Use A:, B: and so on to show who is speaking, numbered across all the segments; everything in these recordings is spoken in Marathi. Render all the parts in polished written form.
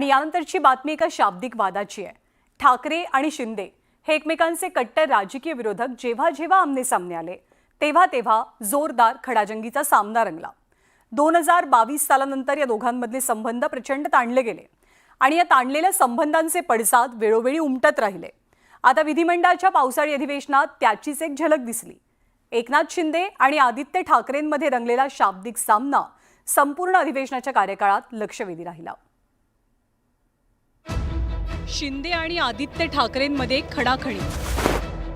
A: यानंतरची बातमी एका शाब्दिक वादाची आहे। ठाकरे आणि शिंदे हे एकमेकांचे कट्टर राजकीय विरोधक जेव्हा जेव्हा आमनेसामने आले तेव्हा तेव्हा जोरदार खडाजंगीचा सामना रंगला। 2022 सालानंतर या दोघांमधले संबंध प्रचंड ताणले गेले आणि या ताणलेल्या संबंधांचे पडसाद वेळोवेळी उमटत राहिले। आता विधिमंडळाच्या पावसाळी अधिवेशनात त्याचीच एक झलक दिसली। एकनाथ शिंदे आणि आदित्य ठाकरेंमध्ये रंगलेला शाब्दिक सामना संपूर्ण अधिवेशनाच्या कार्यकाळात लक्षवेधी राहिला। शिंदे आणि आदित्य ठाकरेंमध्ये खडाखडी।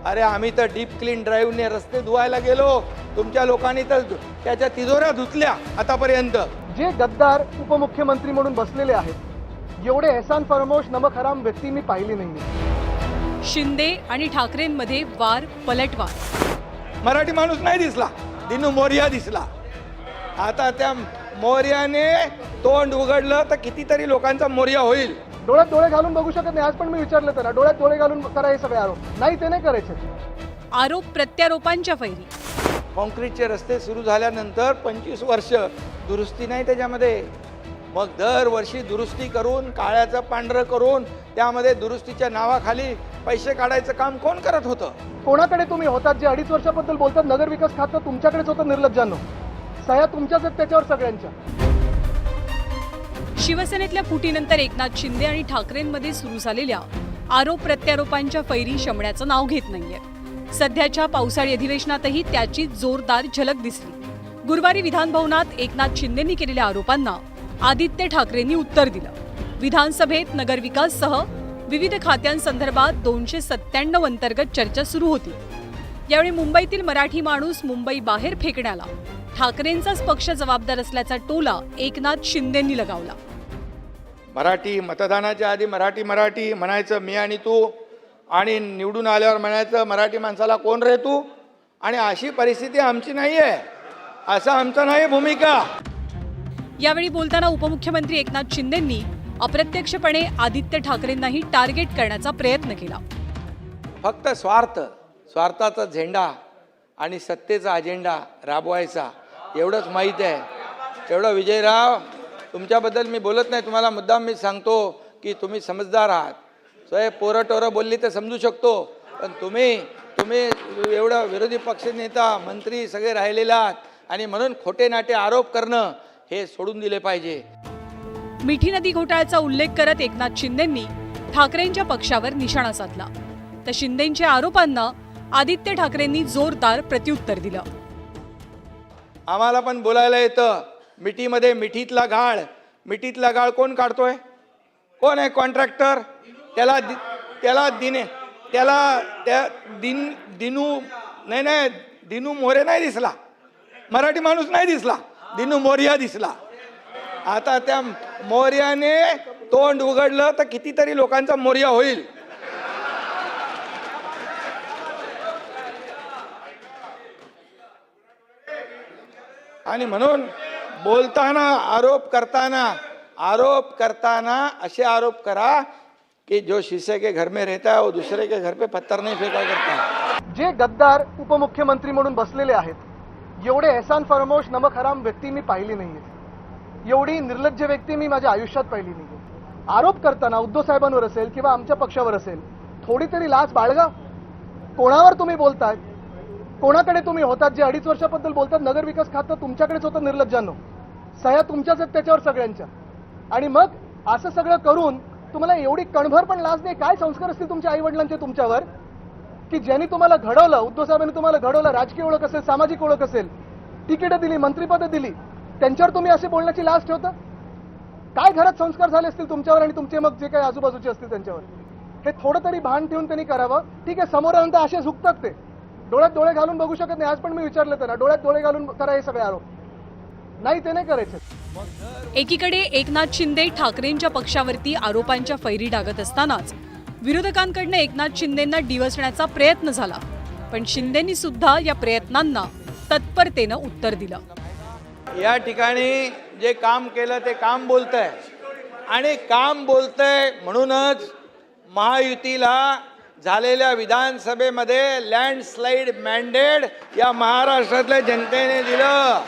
B: अरे आम्ही तर डीप क्लीन ड्राईव्हने रस्ते धुवायला गेलो, तुमच्या लोकांनी तर त्याच्या तिजोऱ्या धुतल्या आतापर्यंत।
C: जे गद्दार उपमुख्यमंत्री म्हणून बसलेले आहेत, एवढे एहसान फरामोश नमक हराम व्यक्ती मी पाहिली नाही।
A: शिंदे आणि ठाकरेंमध्ये वार पलटवार।
B: मराठी माणूस नाही दिसला, दिनू मोरिया दिसला। आता त्या मोर्याने तोंड उघडलं तर कितीतरी लोकांचा मोर्या होईल।
C: डोळ्यात डोळे घालून बघू शकत नाही। आज पण मी विचारलं त्यांना, डोळ्यात डोळे घालून करा हे सगळे आरोप। नाही, ते नाही करायचे।
A: आरोप प्रत्यारोपांच्या फैरी।
B: कॉन्क्रीटचे रस्ते सुरू झाल्यानंतर 25 वर्ष दुरुस्ती नाही त्याच्यामध्ये। मग दरवर्षी दुरुस्ती करून काळ्याचं पांढरं करून त्यामध्ये दुरुस्तीच्या नावाखाली पैसे काढायचं काम कोण करत होतं?
C: कोणाकडे तुम्ही होतात जे 2.5 वर्षाबद्दल बोलतात? नगर विकास खातं तुमच्याकडेच होतं निर्लज्जांनो। सह्या तुमच्याच आहेत त्याच्यावर सगळ्यांच्या।
A: शिवसेनेतल्या फुटीनंतर एकनाथ शिंदे आणि ठाकरेंमध्ये सुरू झालेल्या आरोप प्रत्यारोपांच्या फैरी शमण्याचं नाव घेत नाहीये। सध्याच्या पावसाळी अधिवेशनातही त्याची जोरदार झलक दिसली। गुरुवारी विधानभवनात एकनाथ शिंदेंनी केलेल्या आरोपांना आदित्य ठाकरेंनी उत्तर दिलं। विधानसभेत नगरविकाससह विविध खात्यांसंदर्भात 297 अंतर्गत चर्चा सुरू होती। यावेळी मुंबईतील मराठी माणूस मुंबई बाहेर फेकण्याला ठाकरेंचाच पक्ष जबाबदार असल्याचा टोला एकनाथ शिंदेंनी लगावला।
B: मराठी मतदानाच्या आधी मराठी म्हणायचं मी आणि तू, आणि निवडून आल्यावर म्हणायचं मराठी माणसाला कोण रे तू। आणि अशी परिस्थिती आमची नाहीये, असं आमचं नाही भूमिका।
A: यावेळी बोलताना उपमुख्यमंत्री एकनाथ शिंदेंनी अप्रत्यक्षपणे आदित्य ठाकरेंनाही टार्गेट करण्याचा प्रयत्न केला।
B: फक्त स्वार्थाचा झेंडा आणि सत्तेचा अजेंडा राबवायचा एवढंच माहीत आहे। तेवढं विजयराव, तुमच्याबद्दल मी बोलत नाही, तुम्हाला मुद्दाम मी सांगतो की तुम्ही समजदार आहात। सोय पोरटोरं बोलली तर समजू शकतो, पण तुम्ही एवढं विरोधी पक्षनेता मंत्री सगळे राहिलेला आहात आणि म्हणून खोटे नाटे आरोप करणं हे सोडून दिले पाहिजे।
A: मिठी नदी घोटाळ्याचा उल्लेख करत एकनाथ शिंदेंनी ठाकरेंच्या पक्षावर निशाणा साधला, तर शिंदेंच्या आरोपांना आदित्य ठाकरेंनी जोरदार प्रत्युत्तर दिलं।
B: आम्हाला पण बोलायला येतं मिठीमध्ये मिठीतला गाळ कोण काढतोय? कोण आहे कॉन्ट्रॅक्टर? दिनू मोरे नाही दिसला, मराठी माणूस नाही दिसला, दिनू मोरिया दिसला। आता त्या मोर्याने तोंड उघडलं तर कितीतरी लोकांचा मोर्या होईल। आणि म्हणून बोलताना आरोप करताना असे आरोप करा कि जो शीशे के घर में रहता है वो दूसरे के घर पे पत्थर नहीं फेंका करता।
C: जे गद्दार उपमुख्यमंत्री म्हणून बसलेले आहेत, एवढे एहसान फरामोश नमक हराम व्यक्ती मी पाहिली नाहीये। एवढी निर्लज्ज व्यक्ती मी माझ्या आयुष्यात पाहिली नाहीये। आरोप करताना उद्धव साहेबांवर असेल किंवा आमच्या पक्षावर असेल, थोडी तरी लाज बाळगा। कोणावर तुम्ही बोलताय? कोणाकडे तुम्ही होतात जे 2.5 वर्षाबद्दल बोलतात? नगर विकास खातं तुमच्याकडेच होतं निर्लज्जांनो। सह्या तुमच्याच आहेत त्याच्यावर सगळ्यांच्या। आणि मग असं सगळं करून तुम्हाला एवढी कणभर पण लाज नाही? काय संस्कार असतील तुमच्या आई वडिलांचे तुमच्यावर, की ज्यांनी तुम्हाला घडवलं, उद्धव साहेबांनी तुम्हाला घडवलं, राजकीय ओळख असेल, सामाजिक ओळख असेल, तिकीटं दिली, मंत्रिपदं दिली, त्यांच्यावर तुम्ही असे बोलण्याची लाज ठेवता? काय घरात संस्कार झाले असतील तुमच्यावर आणि तुमचे मग जे काही आजूबाजूचे असतील त्यांच्यावर? हे थोडं तरी भान ठेवून त्यांनी करावं। ठीक आहे, समोर आल्यानंतर असे झुकतात, ते डोळ्यात डोळे घालून बघू शकत नाही। आज पण मी विचारलं त्यांना, डोळ्यात डोळे घालून करा हे सगळे आरोप। नाही, ते नाही करायचे।
A: एकीकडे एकनाथ शिंदे ठाकरेंच्या पक्षावरती आरोपांच्या फैरी डागत असतानाच विरोधकांकडनं एकनाथ शिंदेंना डिवचण्याचा प्रयत्न झाला, पण शिंदेंनी सुद्धा या प्रयत्नांना तत्परतेनं उत्तर दिलं।
B: या ठिकाणी जे काम केलं ते काम बोलतंय, आणि काम बोलतंय म्हणूनच महायुतीला झालेल्या विधानसभेमध्ये लँडस्लाइड मॅन्डेट या महाराष्ट्रातल्या जनतेने दिलं।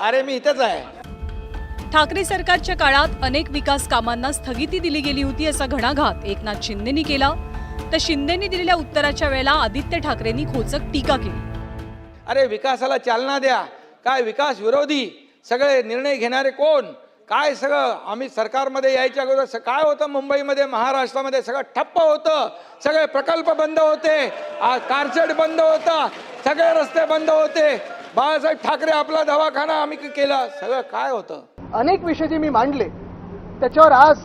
B: अरे मी इथेच आहे।
A: ठाकरे सरकारच्या काळात अनेक विकास कामांना स्थगिती दिली गेली होती असा घणाघात एकनाथ शिंदेंनी केला, तर शिंदेंनी दिलेल्या उत्तराच्या वेळेला आदित्य ठाकरेंनी खोचक टीका केली.
B: अरे विकासाला चालना द्या, काय विकास विरोधी सगळे निर्णय घेणारे कोण, काय सगळं आम्ही सरकारमध्ये यायच्या अगोदर काय होतं मुंबईमध्ये महाराष्ट्रामध्ये सगळं ठप्प होतं, सगळे प्रकल्प बंद होते, कारशेड बंद होता, सगळे रस्ते बंद होते, बाळासाहेब ठाकरे आपला दवाखाना आम्ही केला, सगळं काय होतं.
C: अनेक विषय जे मी मांडले त्याच्यावर आज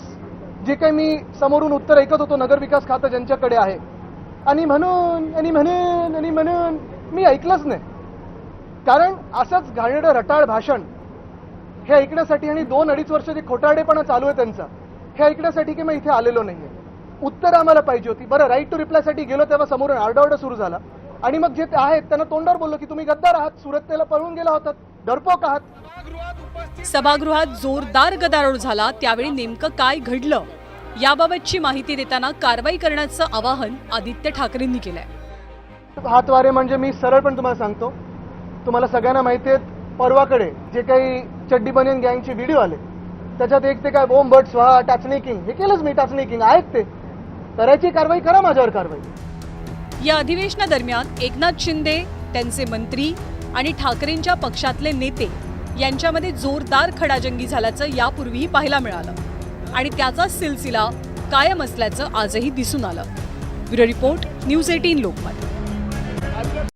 C: जे काही मी समोरून उत्तर ऐकत होतो नगरविकास खातं ज्यांच्याकडे आहे आणि म्हणून मी ऐकलंच नाही. कारण असंच घाणेरडं रटाळ भाषण हे ऐकण्यासाठी आणि 2-2.5 वर्ष जे खोटारडेपणा चालू आहे त्यांचा हे ऐकण्यासाठी की मी इथे आलेलो नाहीये. उत्तर आम्हाला पाहिजे होती. बरं, राईट टू रिप्लायसाठी गेलो तेव्हा समोरून आरडाओरडा सुरू झाला आणि मग जे ते आहेत त्यांना तोंडावर बोललो की तुम्ही गद्दार आहात, सुरतेला पळून गेला होतात, डरपोक आहात.
A: सभागृहात जोरदार गदारोळ झाला. त्यावेळी नेमकं काय घडलं याबाबतची माहिती देताना कारवाई करण्याचं आवाहन आदित्य ठाकरेंनी केलंय.
C: हातवारे म्हणजे मी सरळ पण तुम्हाला सांगतो, तुम्हाला सगळ्यांना माहिती आहे परवाकडे जे काही चड्डी बनियन गँगचे व्हिडिओ आले त्याच्यात एक ते काय बोंब बट स्वाहा टाचणी किंग हे केलंच मी. टाचणी किंग आहेत ते करायची कारवाई करा, माझ्यावर कारवाई.
A: या अधिवेशनादरम्यान एकनाथ शिंदे, त्यांचे मंत्री आणि ठाकरेंच्या पक्षातले नेते यांच्यामध्ये जोरदार खडाजंगी झाल्याचं यापूर्वीही पाहायला मिळालं आणि त्याचा सिलसिला कायम असल्याचं आजही दिसून आलं. Bureau report, news 18 Lokmat.